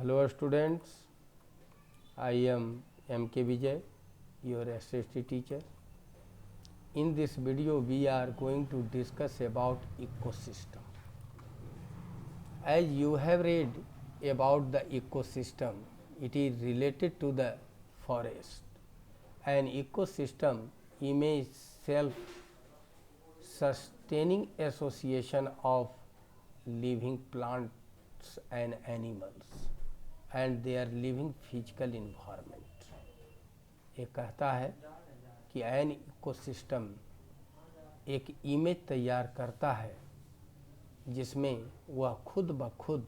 Hello students, I am M.K. Vijay, your SST teacher. In this video we are going to discuss about ecosystem. As you have read about the ecosystem, it is related to the forest. An ecosystem image self-sustaining association of living plants and animals and their living physical environment. ये कहता है कि an ecosystem एक image तैयार करता है जिसमें वह खुद ब खुद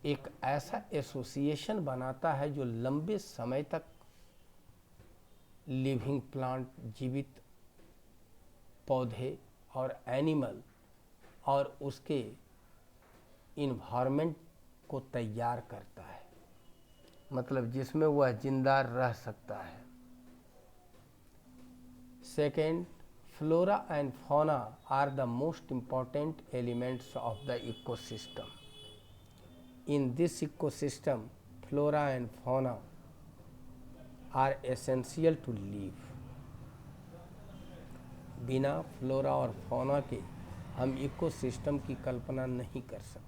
एक ऐसा एसोसिएशन बनाता है जो लंबे समय तक लिविंग प्लांट, जीवित पौधे और एनिमल और उसके इन्वायरमेंट को तैयार करता है, मतलब जिसमें वह जिंदा रह सकता है। Second, flora and fauna are the most important elements of the ecosystem. In this ecosystem, flora and fauna are essential to live. बिना फ्लोरा और फौना के हम इकोसिस्टम की कल्पना नहीं कर सकते।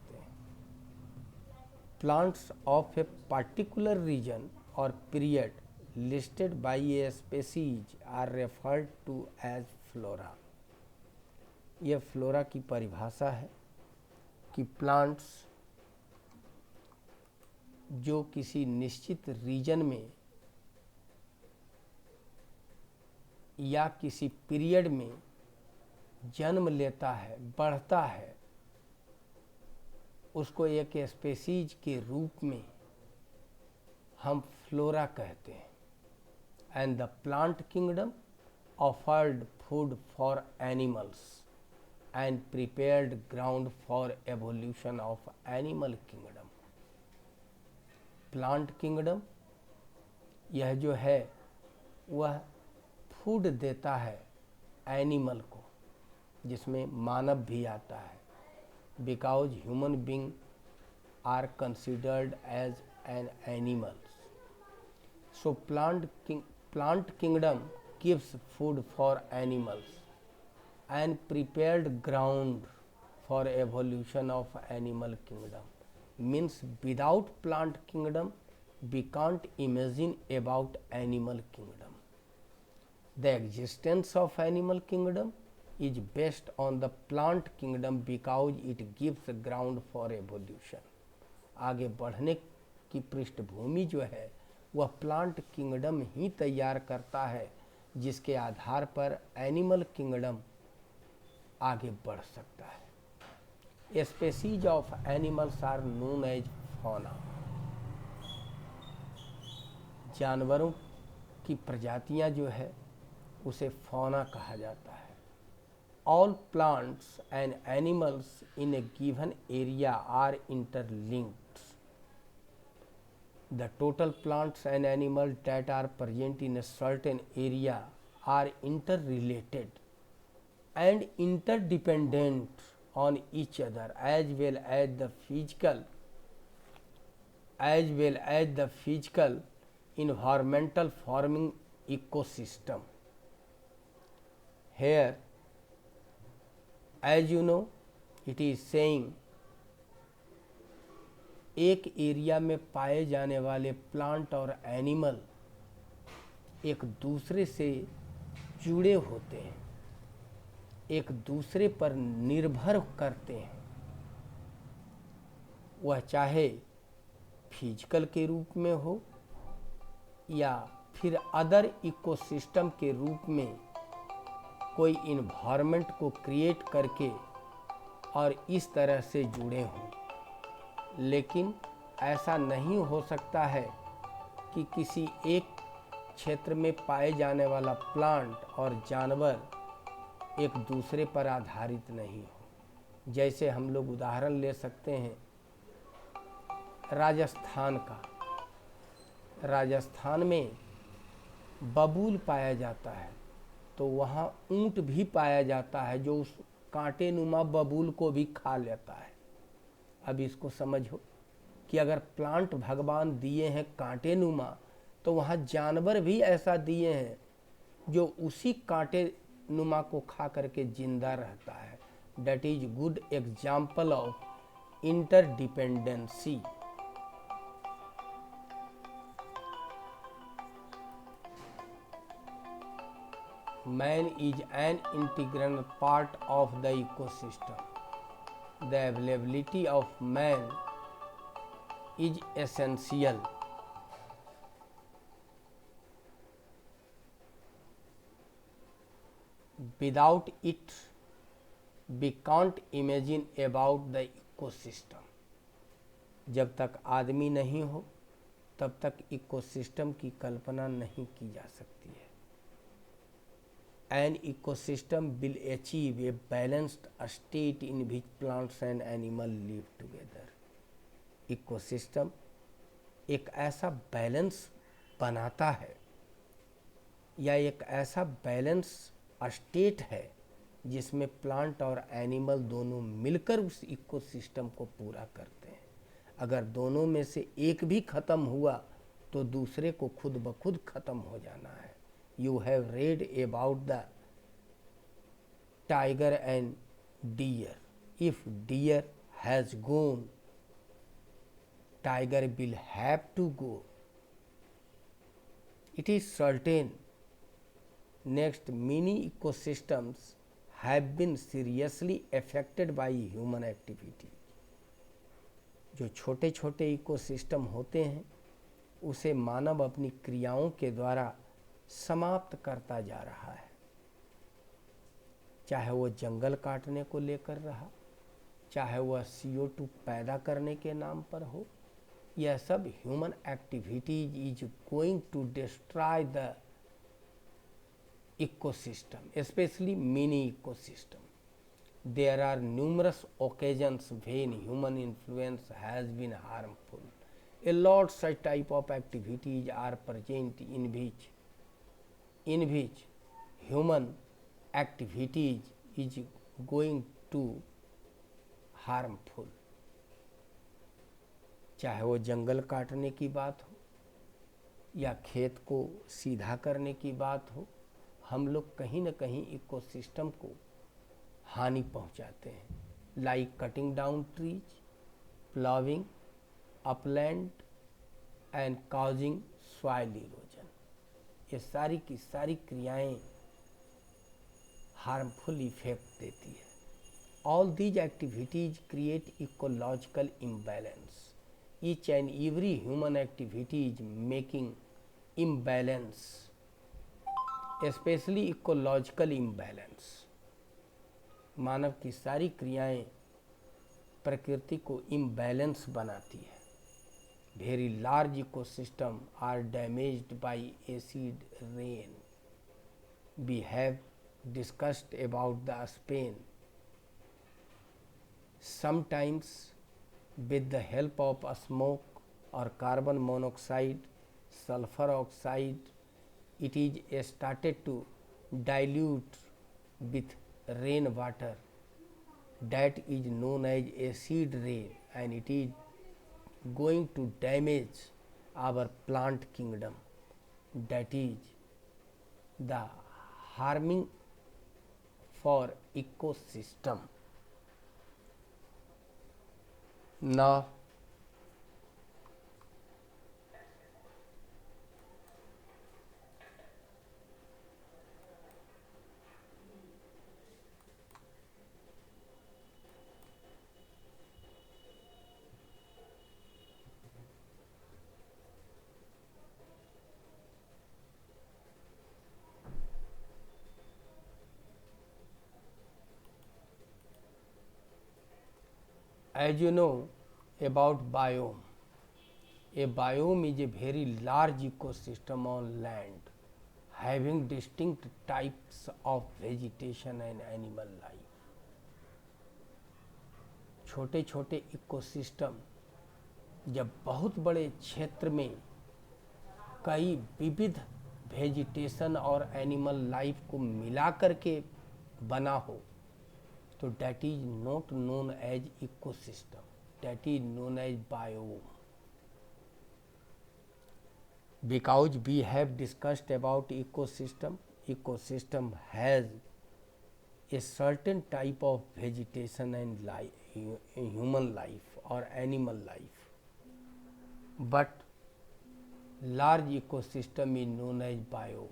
Plants of a particular region or period listed by a species are referred to as flora. यह flora की परिभाषा है कि प्लांट्स जो किसी निश्चित रीजन में या किसी पीरियड में जन्म लेता है, बढ़ता है, उसको एक स्पेसीज के रूप में हम फ्लोरा कहते हैं। And the plant kingdom offered food for animals and prepared ground for evolution of animal kingdom. Plant kingdom यह जो है वह फूड देता है एनिमल को, जिसमें मानव भी आता है, because human beings are considered as an animals. So plant kingdom gives food for animals and prepared ground for evolution of animal kingdom. Means without plant kingdom we can't imagine about animal kingdom. The existence of animal kingdom is based on the plant kingdom because it gives ground for evolution. आगे बढ़ने की पृष्ठभूमि जो है वह plant kingdom ही तैयार करता है, जिसके आधार पर एनिमल किंगडम आगे बढ़ सकता है। Species of animals are known as fauna. जानवरों की प्रजातियां जो है उसे फौना कहा जाता है। All plants and animals in a given area are interlinked. The total plants and animals that are present in a certain area are interrelated and interdependent on each other, as well as the physical environmental forming ecosystem. Here, as you know, it is saying एक area में पाए जाने वाले plant और animal एक दूसरे से जुड़े होते हैं, एक दूसरे पर निर्भर करते हैं। वह चाहे फिजिकल के रूप में हो या फिर अदर इकोसिस्टम के रूप में कोई इन्वायरमेंट को क्रिएट करके और इस तरह से जुड़े हों। लेकिन ऐसा नहीं हो सकता है कि किसी एक क्षेत्र में पाए जाने वाला प्लांट और जानवर एक दूसरे पर आधारित नहीं हो। जैसे हम लोग उदाहरण ले सकते हैं राजस्थान का। राजस्थान में बबूल पाया जाता है, तो वहाँ ऊंट भी पाया जाता है जो उस कांटे नुमा बबूल को भी खा लेता है। अब इसको समझो, कि अगर प्लांट भगवान दिए हैं कांटे नुमा, तो वहाँ जानवर भी ऐसा दिए हैं जो उसी कांटे नुमा को खा करके जिंदा रहता है। That is good example of interdependency. Man is an integral part of the ecosystem. The availability of man is essential. Without it, we can't imagine about the ecosystem. जब तक आदमी नहीं हो तब तक इकोसिस्टम की कल्पना नहीं की जा सकती है। An ecosystem will achieve a balanced state in which plants and animals live together. Ecosystem एक ऐसा बैलेंस बनाता है या एक ऐसा बैलेंस स्टेट है जिसमें प्लांट और एनिमल दोनों मिलकर उस इकोसिस्टम को पूरा करते हैं। अगर दोनों में से एक भी खत्म हुआ तो दूसरे को खुद ब खुद खत्म हो जाना है। You have read about the tiger and deer. If deer has gone, tiger will have to go. It is certain. Next, many ecosystems have been seriously affected by human activity. जो छोटे छोटे इकोसिस्टम होते हैं उसे मानव अपनी क्रियाओं के द्वारा समाप्त करता जा रहा है। चाहे वो जंगल काटने को लेकर रहा, चाहे वह CO2 पैदा करने के नाम पर हो, यह सब human activities is going to destroy the ecosystem, specially mini ecosystem. There are numerous occasions when human influence has been harmful. A lot such type of activities are present in which human activities is going to harmful. चाहे वो जंगल काटने की बात हो या खेत को सीधा करने की बात हो, हम लोग कहीं न कहीं इकोसिस्टम को हानि पहुंचाते हैं। Like cutting down trees, ploughing upland and causing soil erosion. ये सारी की सारी क्रियाएं हार्मफुल इफेक्ट देती है। All these activities create ecological imbalance. Each and every human activities making imbalance, specially ecological imbalance. मानव की सारी क्रियाएं प्रकृति को इम्बैलेंस बनाती है। Very large ecosystem are damaged by acid rain. We have discussed about the Spain. Sometimes with the help of smoke or carbon monoxide, sulfur oxide, it is started to dilute with rain water. That is known as acid rain, and it is going to damage our plant kingdom. That is the harming for ecosystem. Now, as you know about biome, a biome is a very large ecosystem on land having distinct types of vegetation and animal life. छोटे छोटे ecosystem जब बहुत बड़े क्षेत्र में कई विविध vegetation और एनिमल लाइफ को मिला करके बना हो तो that is not known as ecosystem, that is known as biome. because we have discussed about ecosystem has a certain type of vegetation and life, human life or animal life, but large ecosystem is known as biome.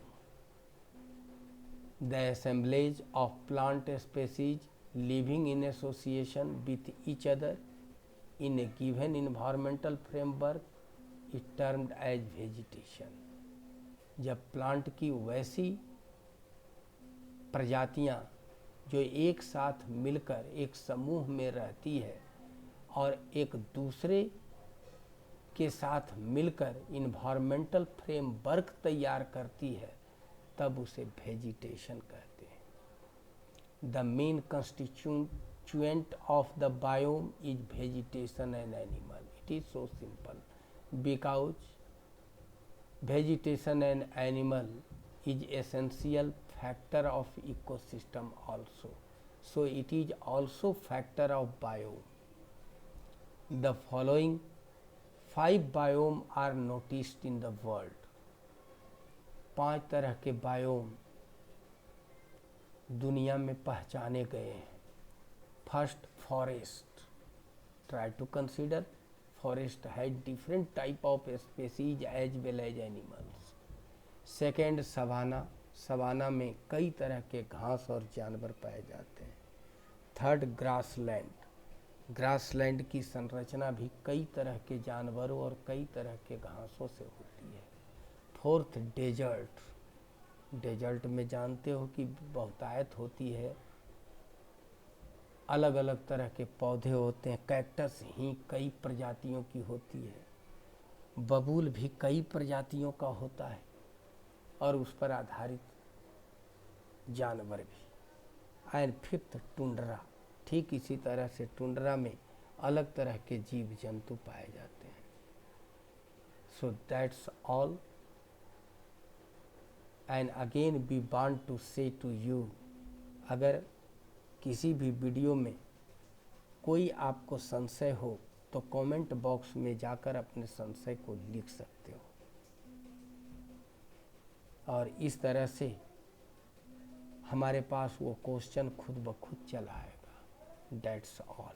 The assemblage of plant species living in association with each other in a given environmental framework is termed as vegetation. जब plant की वैसी प्रजातियां जो एक साथ मिलकर एक समूह में रहती है और एक दूसरे के साथ मिलकर इन्वायरमेंटल फ्रेमवर्क तैयार करती है, तब उसे वेजिटेशन कहते हैं। The main constituent of the biome is vegetation and animal. It is so simple because vegetation and animal is essential factor of ecosystem also, so it is also factor of biome. The following 5 biome are noticed in the world. 5 तरह के biome दुनिया में पहचाने गए हैं। First, forest. Try to consider forest has different type of species as well as animals. Second, savanna. Savanna में कई तरह के घास और जानवर पाए जाते हैं। Third, grassland. ग्रासलैंड की संरचना भी कई तरह के जानवरों और कई तरह के घासों से होती है। Fourth, desert. डेजर्ट में जानते हो कि बहुतायत होती है, अलग अलग तरह के पौधे होते हैं। कैक्टस ही कई प्रजातियों की होती है। बबूल भी कई प्रजातियों का होता है और उस पर आधारित जानवर भी। And fifth, tundra. ठीक इसी तरह से टुंड्रा में अलग तरह के जीव जंतु पाए जाते हैं। So that's all, and again we want to say to you, अगर किसी भी वीडियो में कोई आपको संशय हो तो कमेंट बॉक्स में जाकर अपने संशय को लिख सकते हो, और इस तरह से हमारे पास वो क्वेश्चन खुद ब खुद चला आएगा। That's all.